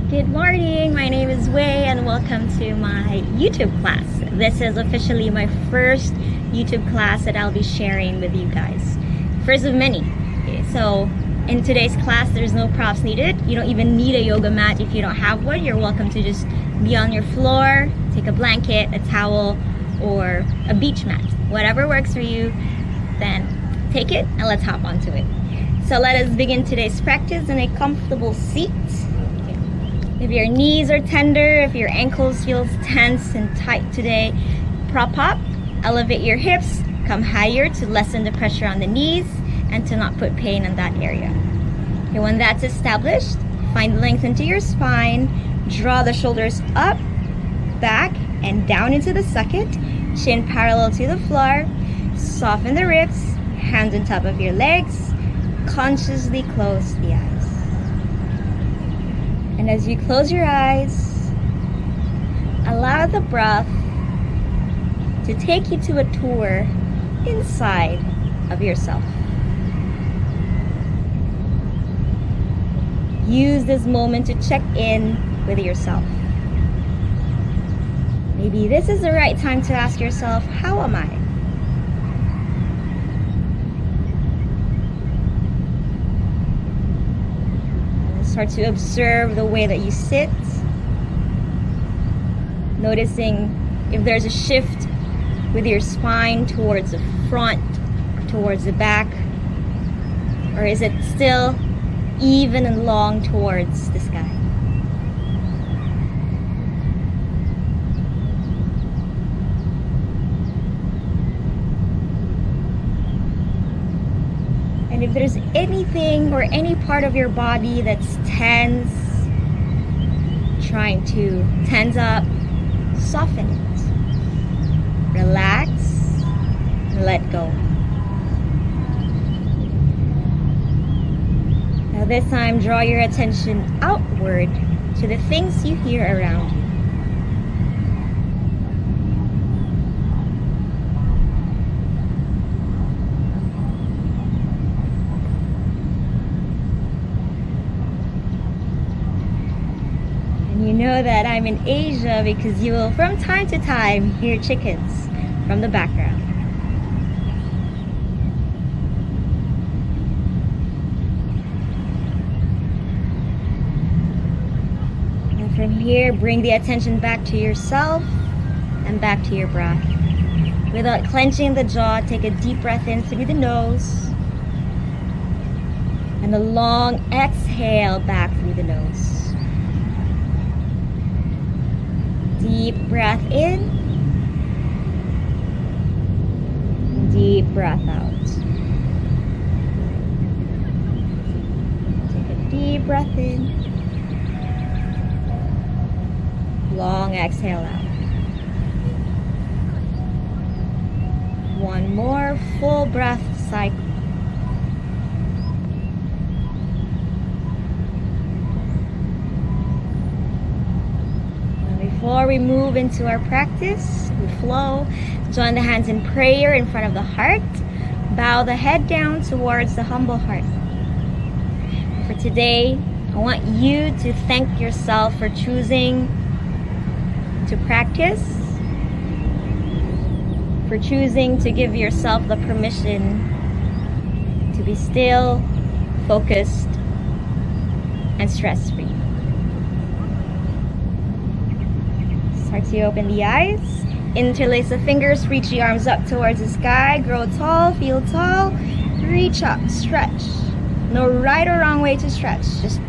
Good morning, my name is Wei and welcome to my YouTube class. This is officially my first YouTube class that I'll be sharing with you guys. First of many. Okay, so in today's class, there's no props needed. You don't even need a yoga mat if you don't have one. You're welcome to just be on your floor, take a blanket, a towel, or a beach mat. Whatever works for you, then take it and let's hop onto it. So let us begin today's practice in a comfortable seat. If your knees are tender, if your ankles feel tense and tight today, prop up, elevate your hips, come higher to lessen the pressure on the knees and to not put pain in that area. Okay, when that's established, find length into your spine, draw the shoulders up, back, and down into the socket, chin parallel to the floor, soften the ribs, hands on top of your legs, consciously close the eyes. And as you close your eyes, allow the breath to take you to a tour inside of yourself. Use this moment to check in with yourself. Maybe this is the right time to ask yourself, how am I? Start to observe the way that you sit, noticing if there's a shift with your spine towards the front or towards the back, or is it still even and long towards the sky? And if there's anything or any part of your body that's tense, trying to tense up, soften it. Relax, let go. Now this time, draw your attention outward to the things you hear around you. You know that I'm in Asia because you will from time to time hear chickens from the background. And from here, bring the attention back to yourself and back to your breath. Without clenching the jaw, take a deep breath in through the nose and a long exhale back through the nose. Deep breath in, deep breath out. Take a deep breath in, long exhale out. One more full breath cycle. Before we move into our practice, we flow, join the hands in prayer in front of the heart, bow the head down towards the humble heart. For today, I want you to thank yourself for choosing to practice, for choosing to give yourself the permission to be still, focused, and stress-free. Start to open the eyes, interlace the fingers, reach the arms up towards the sky, grow tall, feel tall, reach up, stretch. No right or wrong way to stretch, just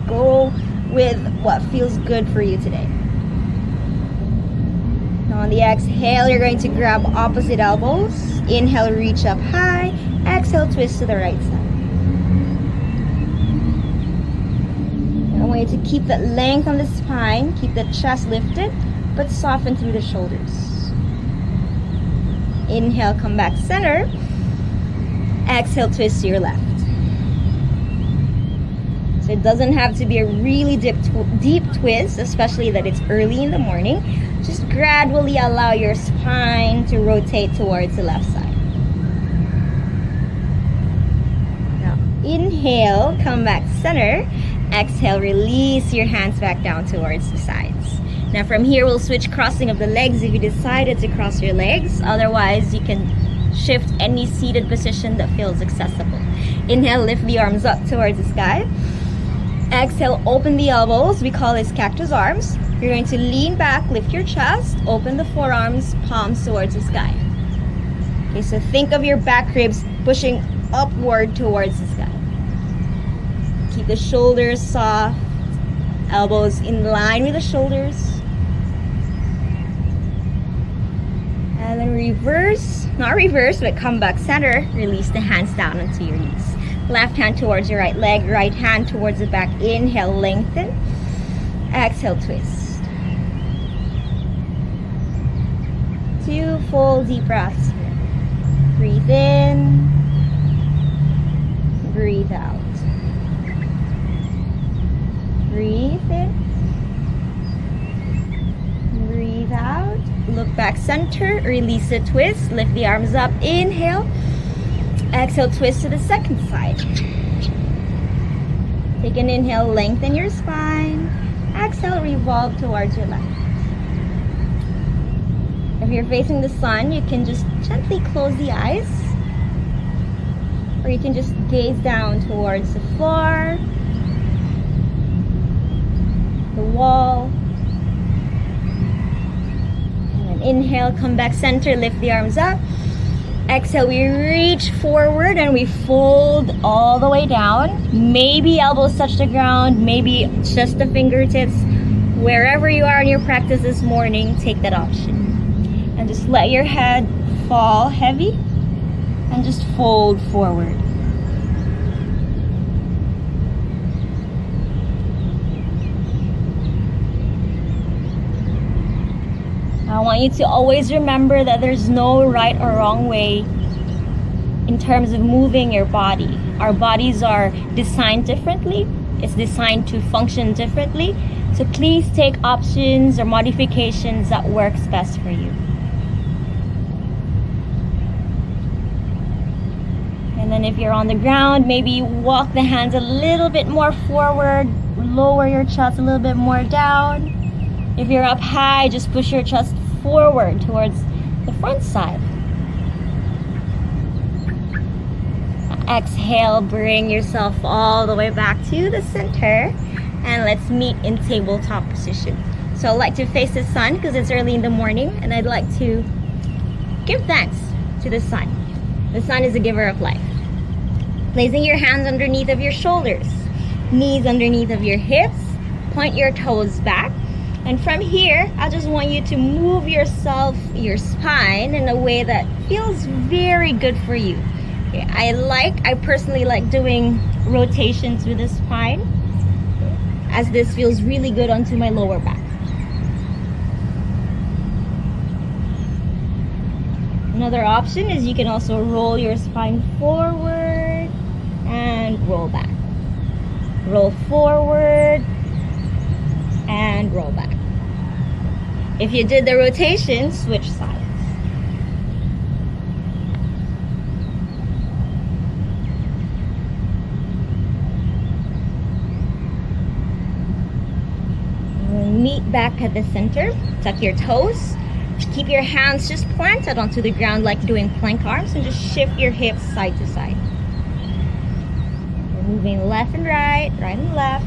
go with what feels good for you today. Now on the exhale, you're going to grab opposite elbows, inhale, reach up high, exhale, twist to the right side. I want you to keep that length on the spine, keep the chest lifted, but soften through the shoulders. Inhale, come back center. Exhale, twist to your left. So it doesn't have to be a really deep twist, especially that it's early in the morning. Just gradually allow your spine to rotate towards the left side. Now, inhale, come back center. Exhale, release your hands back down towards the sides. Now from here, we'll switch crossing of the legs if you decided to cross your legs. Otherwise, you can shift any seated position that feels accessible. Inhale, lift the arms up towards the sky. Exhale, open the elbows. We call this cactus arms. You're going to lean back, lift your chest, open the forearms, palms towards the sky. Okay, so think of your back ribs pushing upward towards the sky. Keep the shoulders soft, elbows in line with the shoulders. And then reverse, not reverse, but come back center. Release the hands down onto your knees. Left hand towards your right leg, right hand towards the back. Inhale, lengthen. Exhale, twist. 2 full deep breaths here. Breathe in, breathe out. Breathe in, breathe out. Look back center, release the twist, lift the arms up, inhale. Exhale, twist to the second side. Take an inhale, lengthen your spine. Exhale, revolve towards your left. If you're facing the sun, you can just gently close the eyes. Or you can just gaze down towards the floor, the wall. And then inhale, come back center, lift the arms up. Exhale, we reach forward and we fold all the way down. Maybe elbows touch the ground, maybe just the fingertips. Wherever you are in your practice this morning, take that option. And just let your head fall heavy and just fold forward. I want you to always remember that there's no right or wrong way in terms of moving your body. Our bodies are designed differently. It's designed to function differently. So please take options or modifications that works best for you. And then if you're on the ground, maybe walk the hands a little bit more forward, lower your chest a little bit more down. If you're up high, just push your chest forward towards the front side. Exhale, bring yourself all the way back to the center, and let's meet in tabletop position. So I like to face the sun because it's early in the morning, and I'd like to give thanks to the sun. The sun is a giver of life. Placing your hands underneath of your shoulders, knees underneath of your hips, point your toes back. And from here, I just want you to move yourself, your spine in a way that feels very good for you. Okay, I personally like doing rotations with the spine, as this feels really good onto my lower back. Another option is you can also roll your spine forward and roll back. Roll forward and roll back. If you did the rotation, switch sides. Meet back at the center. Tuck your toes. Keep your hands just planted onto the ground like doing plank arms, and just shift your hips side to side. We're moving left and right, right and left.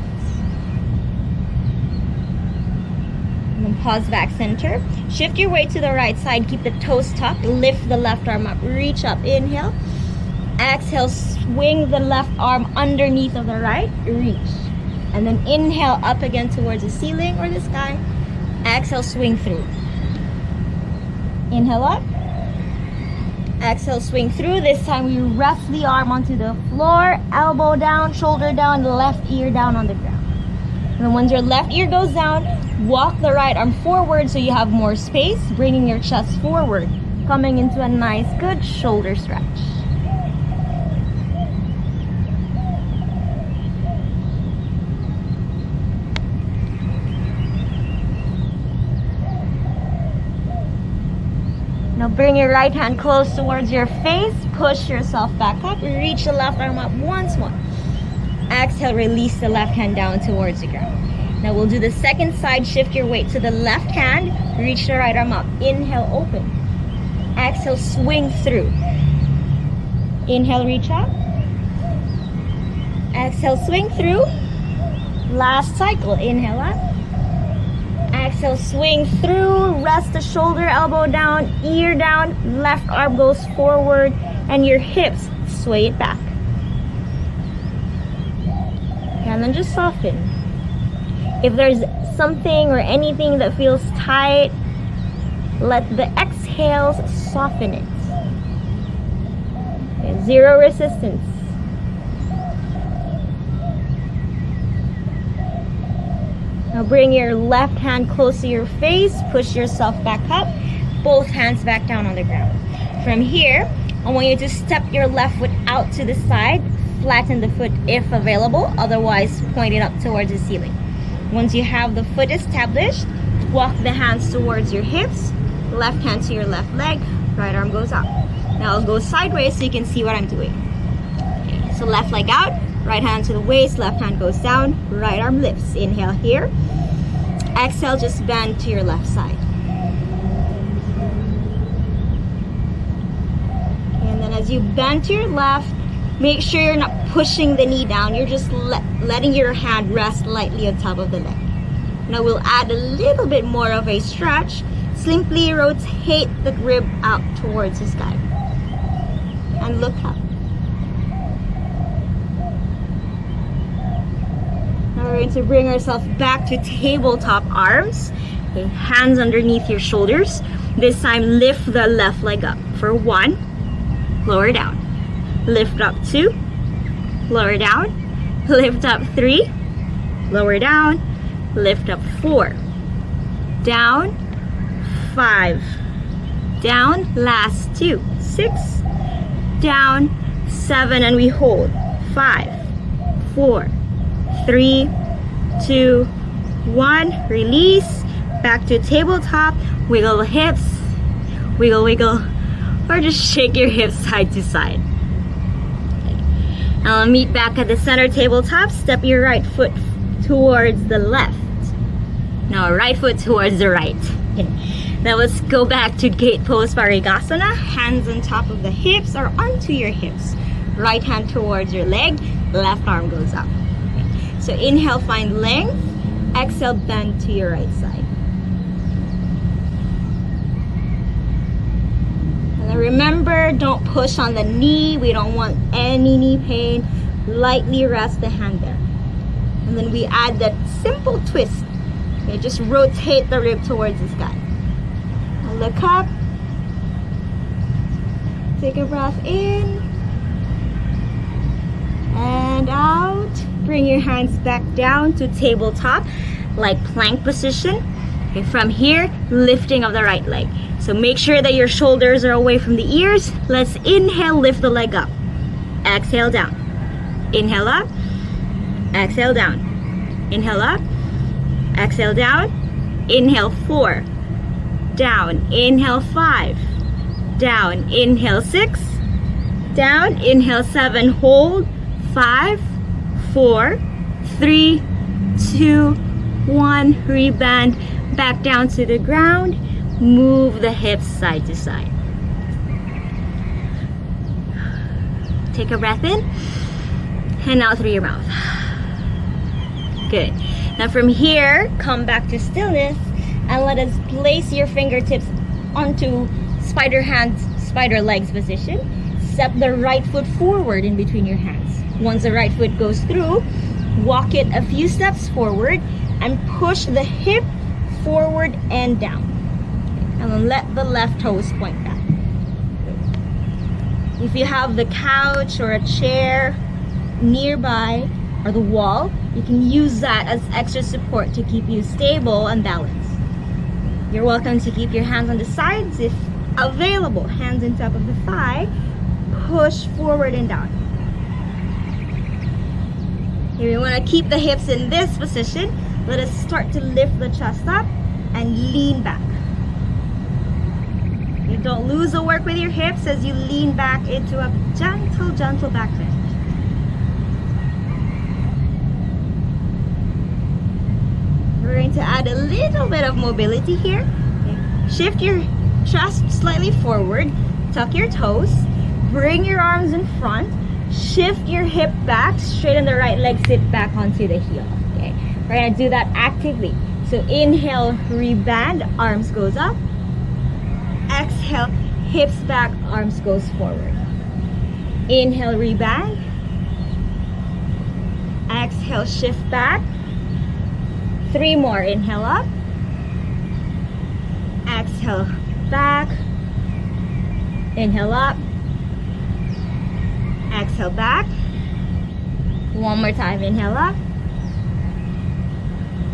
And then pause back center. Shift your weight to the right side. Keep the toes tucked. Lift the left arm up. Reach up. Inhale. Exhale. Swing the left arm underneath of the right. Reach. And then inhale up again towards the ceiling or the sky. Exhale. Swing through. Inhale up. Exhale. Swing through. This time we rest the arm onto the floor. Elbow down. Shoulder down. Left ear down on the ground. And then once your left ear goes down, walk the right arm forward so you have more space, bringing your chest forward, coming into a nice, good shoulder stretch. Now bring your right hand close towards your face, push yourself back up, reach the left arm up once more. Exhale, release the left hand down towards the ground. Now we'll do the second side. Shift your weight to the left hand. Reach the right arm up. Inhale, open. Exhale, swing through. Inhale, reach up. Exhale, swing through. Last cycle. Inhale up. Exhale, swing through. Rest the shoulder, elbow down, ear down. Left arm goes forward and your hips sway it back. And then just soften. If there's something or anything that feels tight, let the exhales soften it. Okay, zero resistance. Now bring your left hand close to your face, push yourself back up, both hands back down on the ground. From here, I want you to step your left foot out to the side, flatten the foot if available, otherwise point it up towards the ceiling. Once you have the foot established, walk the hands towards your hips, left hand to your left leg, right arm goes up. Now I'll go sideways so you can see what I'm doing. Okay, so left leg out, right hand to the waist, left hand goes down, right arm lifts. Inhale here. Exhale, just bend to your left side. And then as you bend to your left, make sure you're not pushing the knee down. You're just letting your hand rest lightly on top of the leg. Now we'll add a little bit more of a stretch. Simply rotate the rib out towards the sky. And look up. Now we're going to bring ourselves back to tabletop arms. Okay, hands underneath your shoulders. This time lift the left leg up. For 1, lower down. Lift up 2, lower down. Lift up 3, lower down. Lift up 4, down. 5, down. Last 2, 6, down. 7, and we hold. 5, 4, 3, 2, 1. Release. Back to tabletop. Wiggle the hips. Wiggle, wiggle. Or just shake your hips side to side. Now meet back at the center tabletop. Step your right foot towards the left. Now right foot towards the right. Okay. Now let's go back to gate pose Parigasana. Hands on top of the hips or onto your hips. Right hand towards your leg. Left arm goes up. Okay. So inhale, find length. Exhale, bend to your right side. Remember, don't push on the knee. We don't want any knee pain. Lightly rest the hand there. And then we add that simple twist. Okay, just rotate the rib towards the sky. And look up. Take a breath in. And out. Bring your hands back down to tabletop, like plank position. Okay, from here, lifting of the right leg. So make sure that your shoulders are away from the ears. Let's inhale, lift the leg up. Exhale down. Inhale up. Exhale down. Inhale up. Exhale down. Inhale 4. Down. Inhale 5. Down. Inhale 6. Down. Inhale 7. Hold. 5, 4, 3, 2, 1. Rebend back down to the ground. Move the hips side to side. Take a breath in and out through your mouth. Good. Now from here, come back to stillness and let us place your fingertips onto spider hands, spider legs position. Step the right foot forward in between your hands. Once the right foot goes through, walk it a few steps forward and push the hip forward and down. And then let the left toes point back. If you have the couch or a chair nearby or the wall, you can use that as extra support to keep you stable and balanced. You're welcome to keep your hands on the sides if available. Hands on top of the thigh. Push forward and down. Here we want to keep the hips in this position. Let us start to lift the chest up and lean back. You don't lose the work with your hips as you lean back into a gentle, gentle back bend. going to add a little bit of mobility here. Okay. Shift your chest slightly forward, tuck your toes, bring your arms in front, shift your hip back, straighten the right leg, sit back onto the heel. Okay, we're gonna do that actively. So inhale, reband, arms goes up. Exhale, hips back, arms goes forward. Inhale, reband. Exhale, shift back. 3 more. Inhale up. Exhale, back. Inhale up. Exhale, back. 1 more time. Inhale up.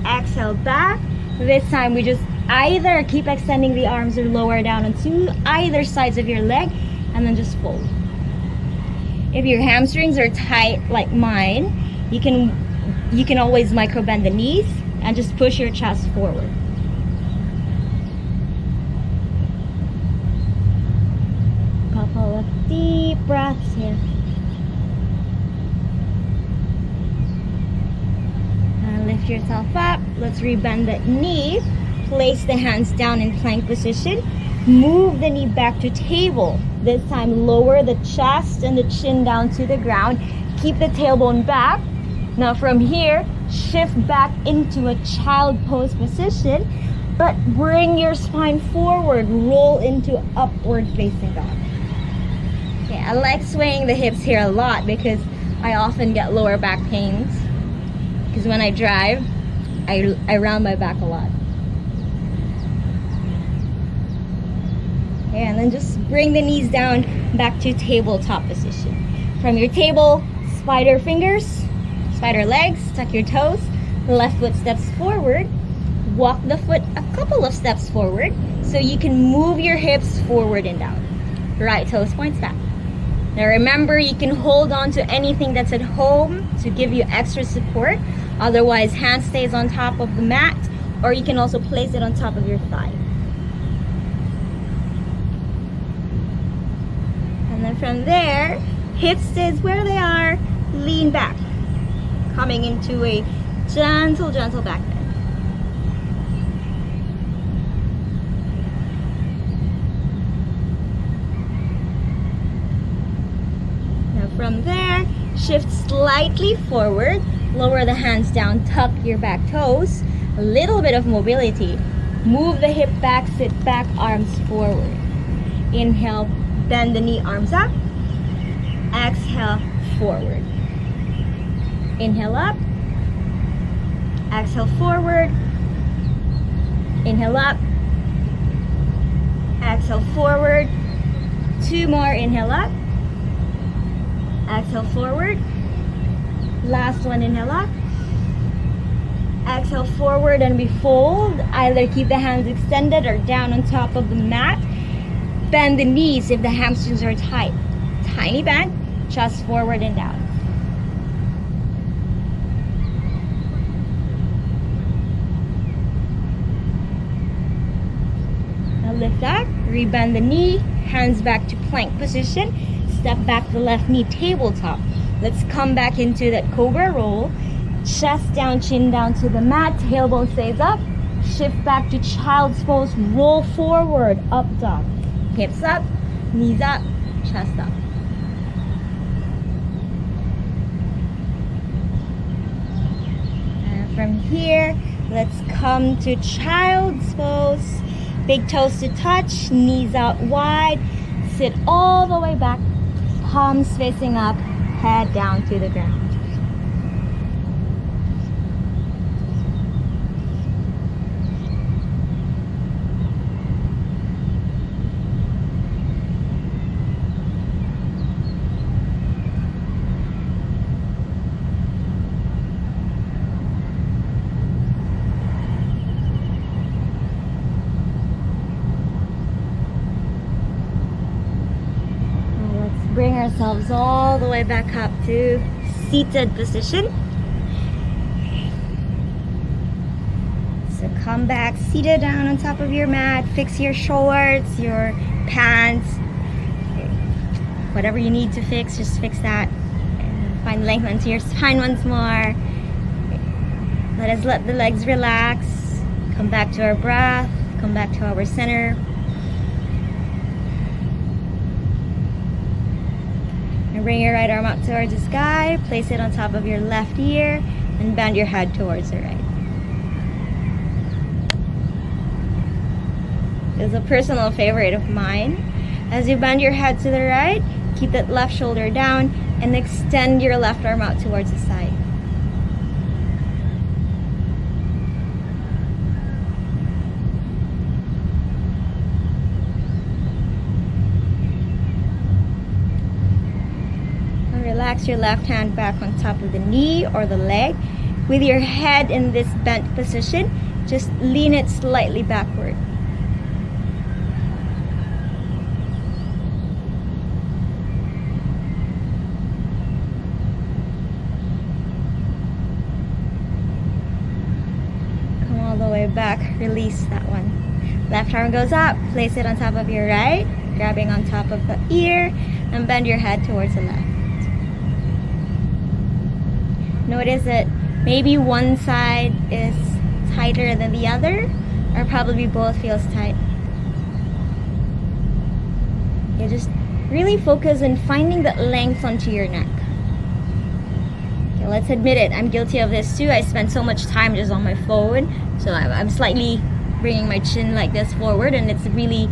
Exhale, back. This time we just either keep extending the arms or lower down onto either sides of your leg and then just fold. If your hamstrings are tight like mine, you can always micro bend the knees and just push your chest forward. Couple of deep breaths here. And lift yourself up. Let's rebend that knee. Place the hands down in plank position. Move the knee back to table. This time lower the chest and the chin down to the ground. Keep the tailbone back. Now from here, shift back into a child pose position, but bring your spine forward. Roll into upward facing dog. Okay, I like swaying the hips here a lot because I often get lower back pains. Because when I drive, I round my back a lot. Okay, and then just bring the knees down back to tabletop position. From your table, spider fingers, spider legs, tuck your toes, left foot steps forward, walk the foot a couple of steps forward so you can move your hips forward and down. Right toes points back. Now remember, you can hold on to anything that's at home to give you extra support. Otherwise, hand stays on top of the mat, or you can also place it on top of your thigh. And then from there, hips stays where they are, lean back. Coming into a gentle back bend. Now from there, shift slightly forward, lower the hands down, tuck your back toes, a little bit of mobility. Move the hip back, sit back, arms forward. Inhale, bend the knee, arms up. Exhale, forward. Inhale up. Exhale, forward. Inhale up. Exhale, forward. 2 more. Inhale up. Exhale, forward. Last one. Inhale up. Exhale, forward, and we fold. Either keep the hands extended or down on top of the mat. Bend the knees if the hamstrings are tight. Tiny bend, chest forward and down. Now lift up, rebend the knee, hands back to plank position. Step back the left knee, tabletop. Let's come back into that cobra roll. Chest down, chin down to the mat, tailbone stays up. Shift back to child's pose, roll forward, up dog. Hips up, knees up, chest up. And from here, let's come to child's pose. Big toes to touch, knees out wide. Sit all the way back, palms facing up, head down to the ground. Bring ourselves all the way back up to seated position. So come back, seated down on top of your mat. Fix your shorts, your pants, whatever you need to fix, just fix that. And find length onto your spine once more. Let us let the legs relax. Come back to our breath. Come back to our center. And bring your right arm up towards the sky. Place it on top of your left ear and bend your head towards the right. This is a personal favorite of mine. As you bend your head to the right, keep that left shoulder down and extend your left arm out towards the side. Relax your left hand back on top of the knee or the leg. With your head in this bent position, just lean it slightly backward. Come all the way back, release that one. Left arm goes up, place it on top of your right, grabbing on top of the ear, and bend your head towards the left. Notice that maybe one side is tighter than the other, or probably both feels tight. You just really focus on finding that length onto your neck. Okay, let's admit it, I'm guilty of this too. I spend so much time just on my phone, so I'm slightly bringing my chin like this forward, and it's really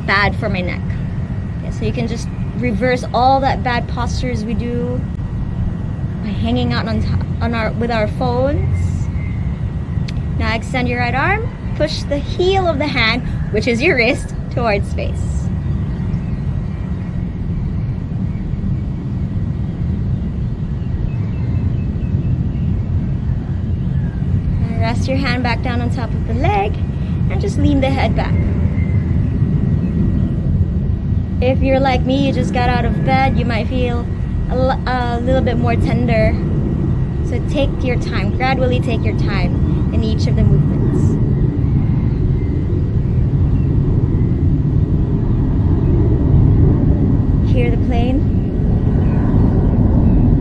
bad for my neck. Okay, so you can just reverse all that bad postures we do by hanging out with our phones. Now extend your right arm, push the heel of the hand, which is your wrist, towards face. Now rest your hand back down on top of the leg and just lean the head back. If you're like me, you just got out of bed, you might feel a little bit more tender. So take your time, gradually take your time in each of the movements. Hear the plane?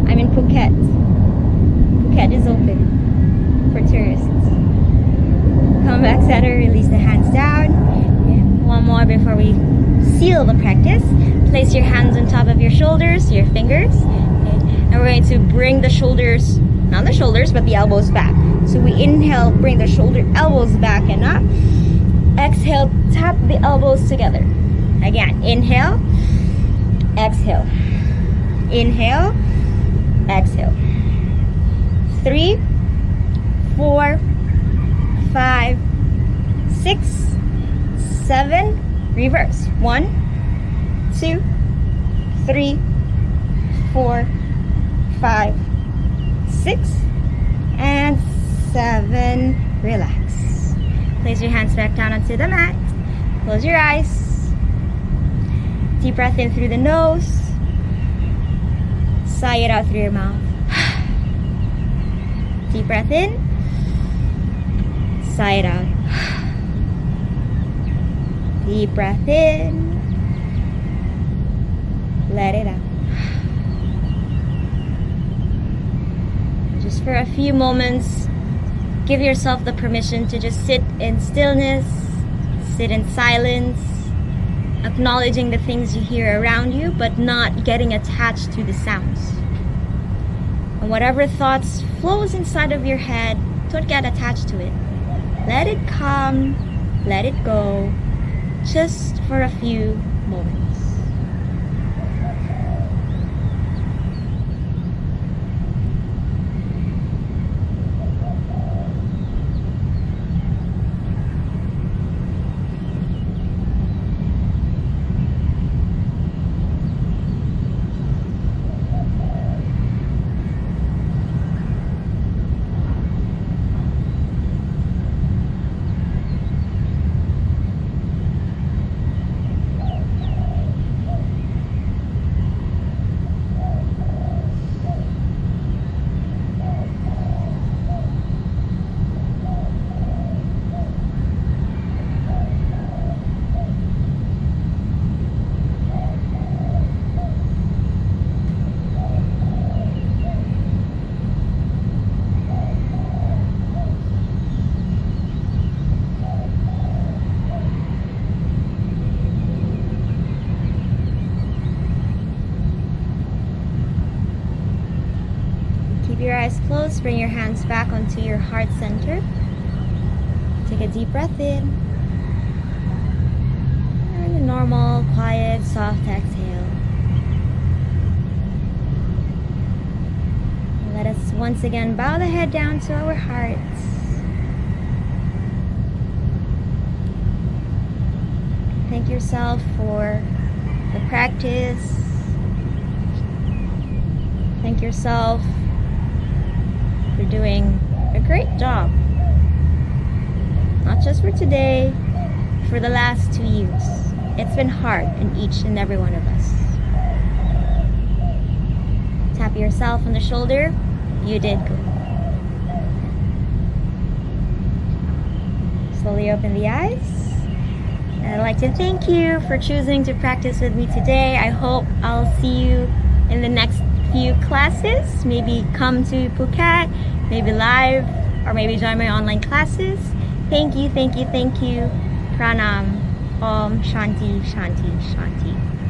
I'm in Phuket. Phuket is open for tourists. Come back center, release the hands down. One more before we seal the practice. Place your hands on top of your shoulders, your fingers. Okay. And we're going to bring the shoulders, not the shoulders, but the elbows back. So we inhale, bring the elbows back and up. Exhale, tap the elbows together. Again, inhale, exhale. Inhale, exhale. 3, 4, 5, 6, 7, reverse. 1, 2, 3, 4, 5, 6, and 7. Relax. Place your hands back down onto the mat. Close your eyes. Deep breath in through the nose. Sigh it out through your mouth. Deep breath in. Sigh it out. Deep breath in. Let it out. Just for a few moments, give yourself the permission to just sit in stillness, sit in silence, acknowledging the things you hear around you, but not getting attached to the sounds. And whatever thoughts flows inside of your head, don't get attached to it. Let it come, let it go, just for a few moments. pause, bring your hands back onto your heart center. Take a deep breath in. And a normal, quiet, soft exhale. Let us once again bow the head down to our hearts. Thank yourself for the practice. Thank yourself for doing a great job. Not just for today, for the last 2 years. It's been hard in each and every one of us. Tap yourself on the shoulder. You did good. Slowly open the eyes. And I'd like to thank you for choosing to practice with me today. I hope I'll see you in the next few classes. Maybe come to Phuket, maybe live, or maybe join my online classes. Thank you, thank you, thank you. Pranam. Om Shanti, Shanti, Shanti.